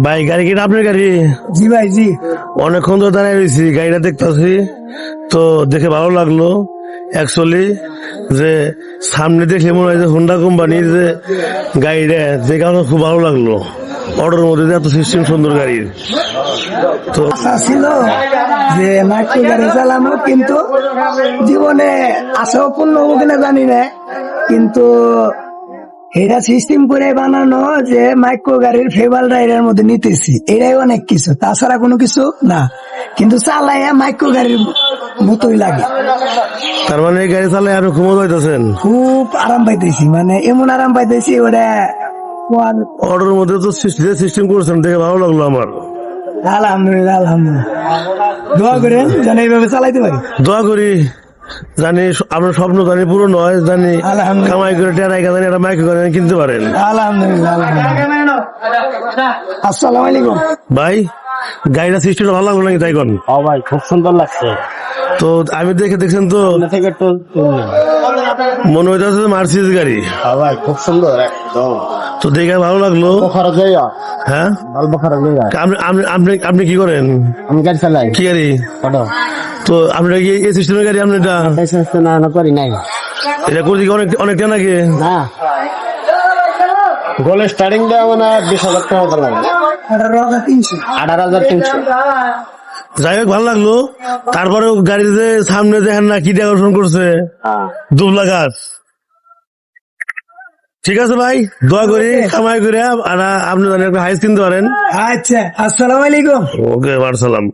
ভাই গাড়ি কিনা আপনার গাড়ি? জি ভাই জি। অনেকক্ষণ তো দাঁড়িয়ে রয়েছি, গাড়িটা দেখতেছি তো দেখে ভালো লাগলো অ্যাকচুয়ালি। যে সামনে দেখলে মনে হয় যে হোন্ডা কোম্পানির যে গাড়িটা, যে কারণে খুব ভালো লাগলো। অটোর মধ্যে যে এত সিস্টেম সুন্দর গাড়ির। তো আশা ছিল যে মাইক্রো গাড়ি চালানো, কিন্তু জীবনে আশাও পূর্ণ হবো কিনা জানি না, কিন্তু এটা সিস্টেম করে বানানো যে মাইক্রো গাড়ির ফেভাল রাইডের মধ্যে নিতেছি, এটাই অনেক কিছু, তাছাড়া কোনো কিছু না। কিন্তু চালাইয়া মাইক্রো গাড়ির মতোই লাগে। তার মানে এই গাড়ি চালায় আপনি ঘুমো যাইতেছেন? খুব আরাম পাইতেছি, মানে এমন আরাম পাইতেছি ওটা কোয়ার- অটোর মধ্যে তো যে সিস্টেম করছেন দেখে ভালো লাগলো আমার। আলহামদুলিল্লাহ আলহামদুলিল্লাহ। দোয়া করেন যেন এইভাবে চালাইতে পারি। দোয়া করি, জানি আপনার স্বপ্ন জানি পূরণ হয়, জানি আলহামদুলিল্লাহ। কামাই করে টেরাই জানি একটা মাইক্রো গাড়ি কিনতে পারেন। আলহামদুলিল্লাহ আলহামদুলিল্লাহ। আসসালামু আলাইকুম ভাই গাড়িটা সিস্টেমটা ভালো লাগলো নাকি তাই কোন? ও ভাই খুব সুন্দর লাগছে। তো আমি দেখছেন তো সামনে থেকে একটু মনে হইতেছে মার্সিডিজ গাড়ি। ভাই খুব সুন্দর একদম। তো দেখে ভালো লাগলো। খরচ যাইয়া হ্যাঁ, অল্প খরচ যাইয়া। আপনি আপনি- আপনি আপনি কি করেন? আমি গাড়ি চালাই। কি গাড়ি? কত তো আপনার কি এই সিস্টেমের গাড়ি? আপনি এটা না না করি নাই এটা করছি অনেক অনেকটা নাকি? না। গোলে স্টার্টিং দেওয়া মানে 20,000 টাকা মতো লাগে। 18,300। 18,300। যাই হোক ভালো লাগলো। তারপরেও গাড়িতে সামনে দেখেন না কি ডেকোরেশন করছে, দুবলা গাছ। ঠিক আছে ভাই, দোয়া করি কামাই করে আর আপনি জানেন একটা হাইস কিনতে পারেন। আচ্ছা, আসসালামু আলাইকুম। ওকে, সালাম।